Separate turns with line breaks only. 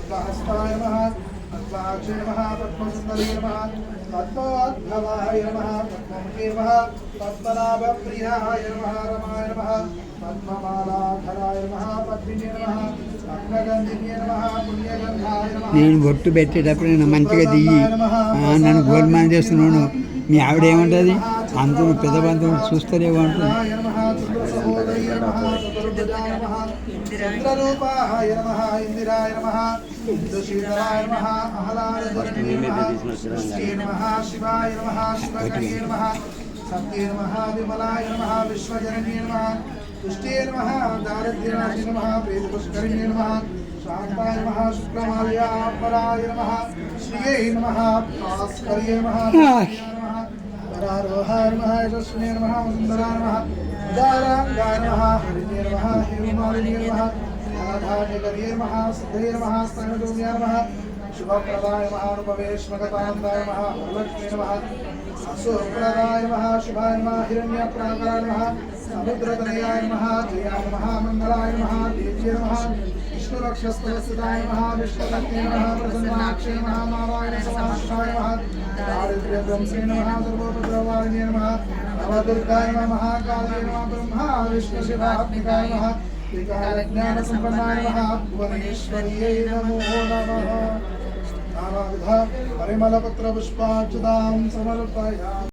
पद्महस्ताय नमः पद्माक्षे नमः पद्मसुन्दरी नमः पद्मोद्भवाय नमः पद्ममुखे नमः पद्मनाभप्रियाय नमः रमाय नमः पद्ममालाधराय नमः पद्मिने नमः पद्मगन्धिने नमः पुण्यगन्धाय नमः
నేను బొట్టు పెట్టేటప్పుడు మంచిగా దిగి నన్ను గోల్మాన్ చేస్తున్నాను మీ ఆవిడ ఏమంటుంది అందరూ పెద్ద బంధువులు చూస్తారేమో అంటుంది
चंद्ररूपाय नमः इंदिराय नमः इंदुशीतलाय नमः अहलादजनने नमः शिवाय नमः शिवकन्ये नमः सत्ये नमः विमलाय नमः विश्वजनने नमः तुष्टे नमः दारिद्र्यनाशिने नमः प्रेतपुष्करिणे नमः शान्ताय नमः शुक्रमाल्यापराय नमः श्रिये नमः भास्कर्ये नमः वरारोहाय नमः यशस्विने नमः सुन्दराय नमः उदाराङ्गाय नमः हरिणे नमः हेममालिने नमः धनाधान्यकर्ये नमः सिद्धये नमः स्तनदूम्याय नमः शुभप्रदाय नमः अनुपवेश्मगतान्ताय नमः वरलक्ष्मी नमः अशुभप्रदाय नमः शुभाय नमः हिरण्यप्राकाराय नमः समुद्रतनयाय नमः जयाय नमः मङ्गलाय नमः देव्ये नमः विष्णुरक्षस्तवस्थिताय नमः विष्णुपत्न्ये नमः प्रसन्नाक्षे नमः नारायण समाश्रयाय नमः दारिद्र्यध्वंसे नमः सर्वोपद्रवारिणे नमः नवदुर्गाय नमः महाकाले नमः ब्रह्मा विष्णुशिवात्मिकाय नमः त्रिकालज्ञानसम्पन्नाय नमः भुवनेश्वर्यै नमो नमः नानाविध परिमलपत्रपुष्पाच्युतां समर्पयामि।